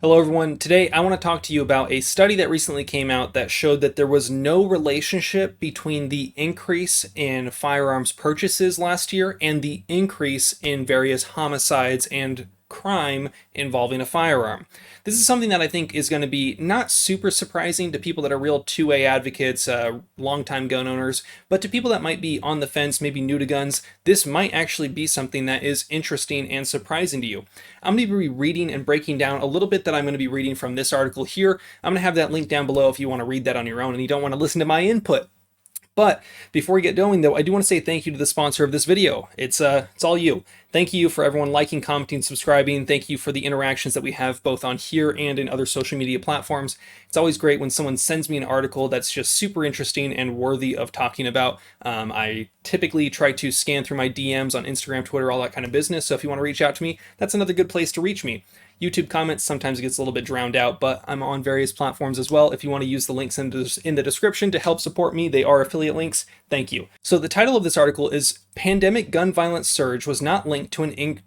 Hello, everyone. Today, I want to talk to you about a study that recently came out that showed that there was no relationship between the increase in firearms purchases last year and the increase in various homicides and crime involving a firearm. This is something that I think is going to be not super surprising to people that are real 2A advocates, longtime gun owners, but to people that might be on the fence, maybe new to guns, this might actually be something that is interesting and surprising to you. I'm going to be reading and breaking down a little bit that I'm going to be reading from this article here. I'm going to have that link down below if you want to read that on your own and you don't want to listen to my input. But before we get going, though, I do want to say thank you to the sponsor of this video. It's all you. Thank you for everyone liking, commenting, subscribing. Thank you for the interactions that we have both on here and in other social media platforms. It's always great when someone sends me an article that's just super interesting and worthy of talking about. I typically try to scan through my DMs on Instagram, Twitter, all that kind of business. So if you want to reach out to me, that's another good place to reach me. YouTube comments, sometimes it gets a little bit drowned out, but I'm on various platforms as well. If you want to use the links in the description to help support me, they are affiliate links. Thank you. So the title of this article is Pandemic Gun Violence Surge Was Not Linked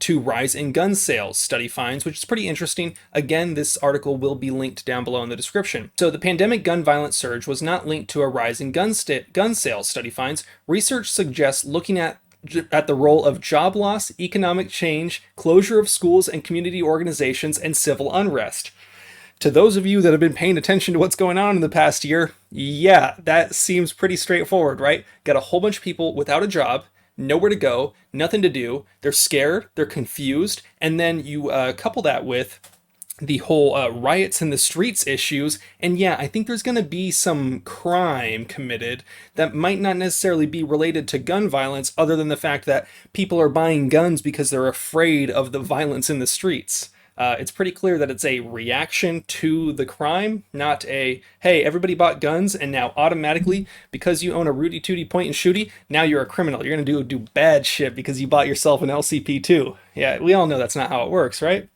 to Rise in Gun Sales, Study Finds, which is pretty interesting. Again, this article will be linked down below in the description. So the pandemic gun violence surge was not linked to a rise in gun sales, Study Finds. Research suggests looking at the role of job loss, economic change, closure of schools and community organizations, and civil unrest. To those of you that have been paying attention to what's going on in the past year, yeah, that seems pretty straightforward, right? Got a whole bunch of people without a job, nowhere to go, nothing to do, they're scared, they're confused, and then you couple that with the whole riots in the streets issues, and yeah, I think there's going to be some crime committed that might not necessarily be related to gun violence other than the fact that people are buying guns because they're afraid of the violence in the streets. It's pretty clear that it's a reaction to the crime, not a, hey, everybody bought guns and now automatically, because you own a Rudy Tooty point and shooty, now you're a criminal. You're going to do bad shit because you bought yourself an LCP too. Yeah, we all know that's not how it works, right?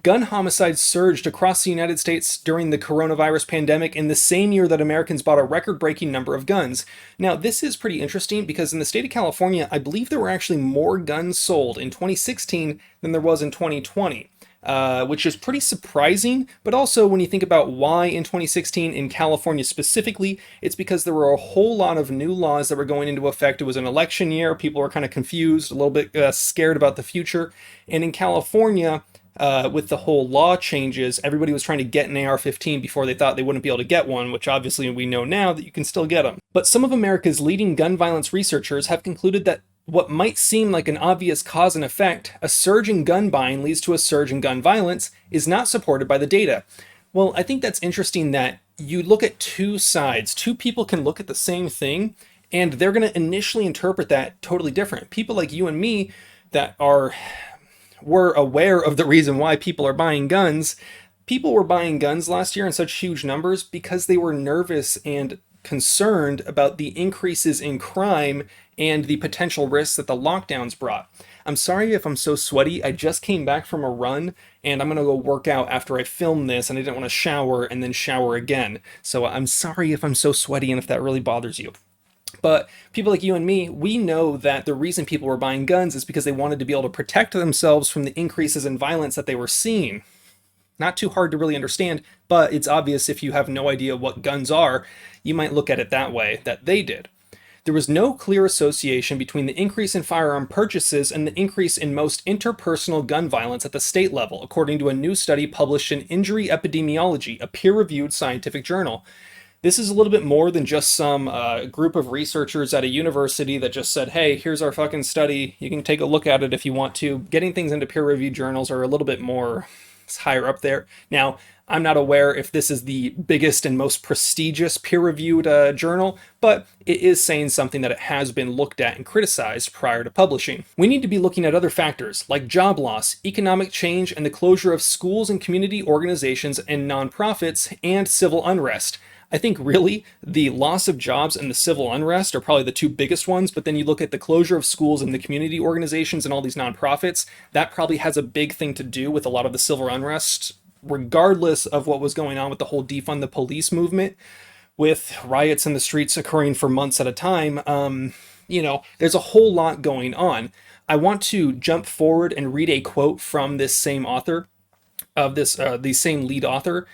Gun homicides surged across the United States during the coronavirus pandemic in the same year that Americans bought a record-breaking number of guns. Now, this is pretty interesting because in the state of California, I believe there were actually more guns sold in 2016 than there was in 2020. Which is pretty surprising, but also when you think about why in 2016 in California specifically, it's because there were a whole lot of new laws that were going into effect. It was an election year, people were kind of confused, a little bit scared about the future, and in California, with the whole law changes, everybody was trying to get an AR-15 before they thought they wouldn't be able to get one, which obviously we know now that you can still get them. But some of America's leading gun violence researchers have concluded that what might seem like an obvious cause and effect, a surge in gun buying leads to a surge in gun violence, is not supported by the data. Well, I think that's interesting that you look at two sides. Two people can look at the same thing, and they're going to initially interpret that totally different. People like you and me that were aware of the reason why people are buying guns. People were buying guns last year in such huge numbers because they were nervous and concerned about the increases in crime and the potential risks that the lockdowns brought. I'm sorry if I'm so sweaty. I just came back from a run and I'm going to go work out after I film this, and I didn't want to shower and then shower again. So I'm sorry if I'm so sweaty and if that really bothers you. But people like you and me, we know that the reason people were buying guns is because they wanted to be able to protect themselves from the increases in violence that they were seeing. Not too hard to really understand, but it's obvious if you have no idea what guns are, you might look at it that way, that they did. There was no clear association between the increase in firearm purchases and the increase in most interpersonal gun violence at the state level, according to a new study published in Injury Epidemiology, a peer-reviewed scientific journal. This is a little bit more than just some group of researchers at a university that just said, hey, here's our fucking study. You can take a look at it if you want to. Getting things into peer-reviewed journals are a little bit more higher up there. Now, I'm not aware if this is the biggest and most prestigious peer-reviewed journal, but it is saying something that it has been looked at and criticized prior to publishing. We need to be looking at other factors like job loss, economic change, and the closure of schools and community organizations and nonprofits, and civil unrest. I think really the loss of jobs and the civil unrest are probably the two biggest ones, but then you look at the closure of schools and the community organizations and all these nonprofits, that probably has a big thing to do with a lot of the civil unrest, regardless of what was going on with the whole defund the police movement, with riots in the streets occurring for months at a time. There's a whole lot going on. I want to jump forward and read a quote from this same author. of this the same lead author,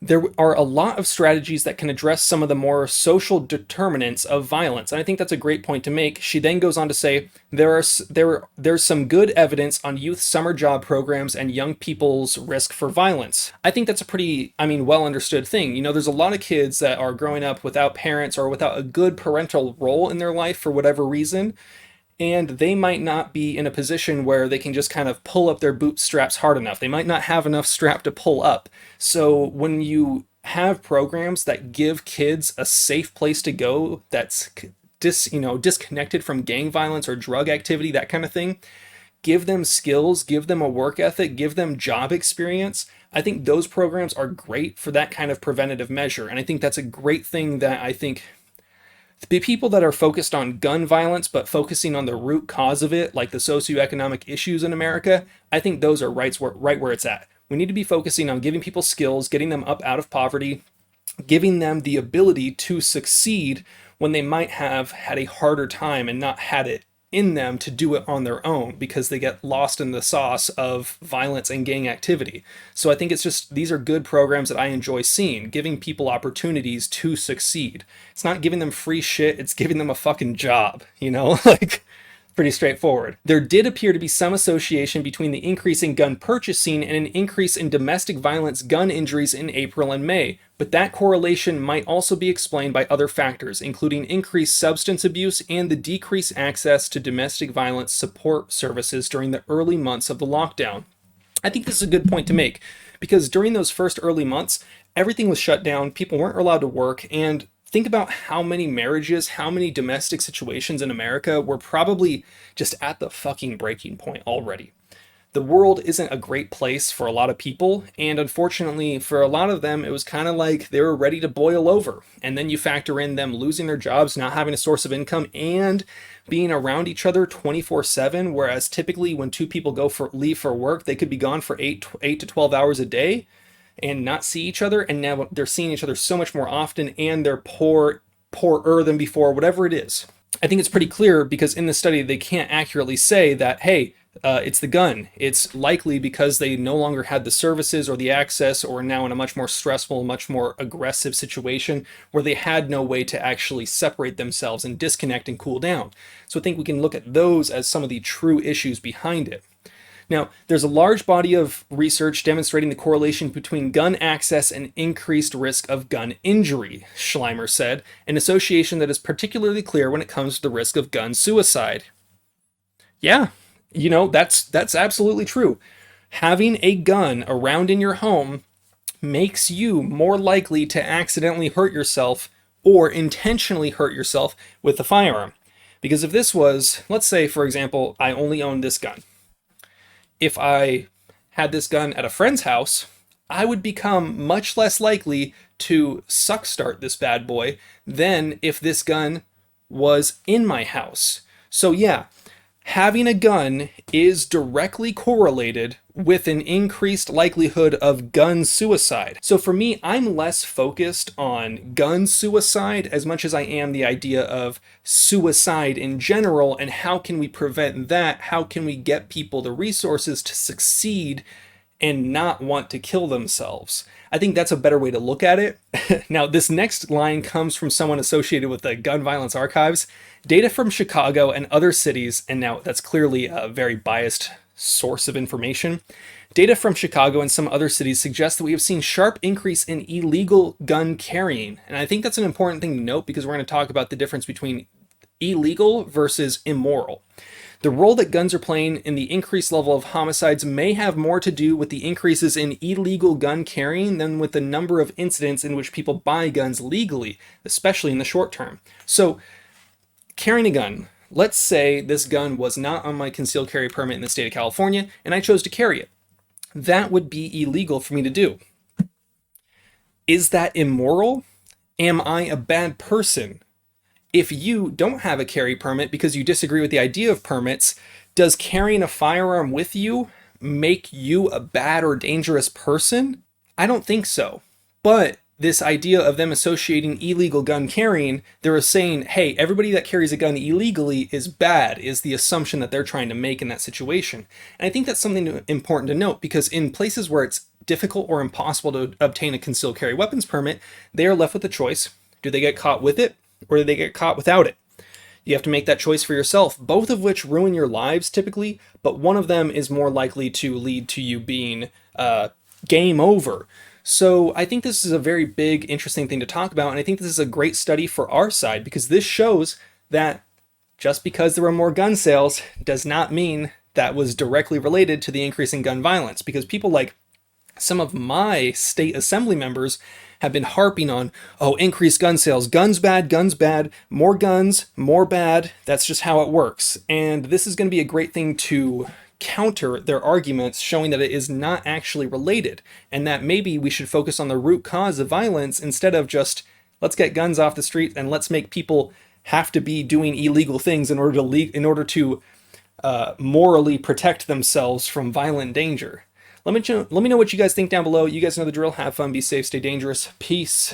there are a lot of strategies that can address some of the more social determinants of violence. And I think that's a great point to make. She then goes on to say there's some good evidence on youth summer job programs and young people's risk for violence. I think that's a pretty, well understood thing. There's a lot of kids that are growing up without parents or without a good parental role in their life for whatever reason, and they might not be in a position where they can just kind of pull up their bootstraps hard enough. They might not have enough strap to pull up. So when you have programs that give kids a safe place to go that's disconnected from gang violence or drug activity, that kind of thing, give them skills, give them a work ethic, give them job experience, I think those programs are great for that kind of preventative measure. And I think that's a great thing that I think the people that are focused on gun violence but focusing on the root cause of it, like the socioeconomic issues in America, I think those are right where it's at. We need to be focusing on giving people skills, getting them up out of poverty, giving them the ability to succeed when they might have had a harder time and not had it in them to do it on their own because they get lost in the sauce of violence and gang activity. So I think it's just, these are good programs that I enjoy seeing, giving people opportunities to succeed. It's not giving them free shit, it's giving them a fucking job, like pretty straightforward. There did appear to be some association between the increase in gun purchasing and an increase in domestic violence gun injuries in April and May, but that correlation might also be explained by other factors, including increased substance abuse and the decreased access to domestic violence support services during the early months of the lockdown. I think this is a good point to make, because during those first early months, everything was shut down, people weren't allowed to work, and think about how many marriages, how many domestic situations in America were probably just at the fucking breaking point already. The world isn't a great place for a lot of people, and unfortunately for a lot of them, it was kind of like they were ready to boil over. And then you factor in them losing their jobs, not having a source of income, and being around each other 24/7, whereas typically when two people leave for work, they could be gone for 8 to 12 hours a day and not see each other, and now they're seeing each other so much more often, and they're poorer than before, whatever it is. I think it's pretty clear because in the study they can't accurately say that, hey, it's the gun. It's likely because they no longer had the services or the access, or now in a much more stressful, much more aggressive situation where they had no way to actually separate themselves and disconnect and cool down. So I think we can look at those as some of the true issues behind it. Now, there's a large body of research demonstrating the correlation between gun access and increased risk of gun injury, Schleimer said, an association that is particularly clear when it comes to the risk of gun suicide. Yeah, that's absolutely true. Having a gun around in your home makes you more likely to accidentally hurt yourself or intentionally hurt yourself with a firearm. Because if this was, let's say, for example, I only owned this gun. If I had this gun at a friend's house, I would become much less likely to suck start this bad boy than if this gun was in my house. So yeah, having a gun is directly correlated with an increased likelihood of gun suicide. So for me, I'm less focused on gun suicide as much as I am the idea of suicide in general, and how can we prevent that? How can we get people the resources to succeed and not want to kill themselves? I think that's a better way to look at it. Now, this next line comes from someone associated with the Gun Violence Archives. Data from Chicago and other cities, and now that's clearly a very biased source of information. Data from Chicago and some other cities suggest that we have seen sharp increase in illegal gun carrying. And I think that's an important thing to note because we're going to talk about the difference between illegal versus immoral. The role that guns are playing in the increased level of homicides may have more to do with the increases in illegal gun carrying than with the number of incidents in which people buy guns legally, especially in the short term. So, carrying a gun. Let's say this gun was not on my concealed carry permit in the state of California, and I chose to carry it. That would be illegal for me to do. Is that immoral? Am I a bad person? If you don't have a carry permit because you disagree with the idea of permits, does carrying a firearm with you make you a bad or dangerous person? I don't think so. But this idea of them associating illegal gun carrying, they're saying, hey, everybody that carries a gun illegally is bad, is the assumption that they're trying to make in that situation. And I think that's something important to note, because in places where it's difficult or impossible to obtain a concealed carry weapons permit, they are left with the choice. Do they get caught with it, or do they get caught without it? You have to make that choice for yourself, both of which ruin your lives typically, but one of them is more likely to lead to you being game over. So I think this is a very big, interesting thing to talk about, and I think this is a great study for our side because this shows that just because there were more gun sales does not mean that was directly related to the increase in gun violence, because people like some of my state assembly members have been harping on, oh, increased gun sales, guns bad, more guns, more bad. That's just how it works. And this is going to be a great thing to counter their arguments, showing that it is not actually related, and that maybe we should focus on the root cause of violence instead of just, let's get guns off the street and let's make people have to be doing illegal things in order to morally protect themselves from violent danger. Let me know what you guys think down below. You guys know the drill. Have fun, be safe, stay dangerous. Peace.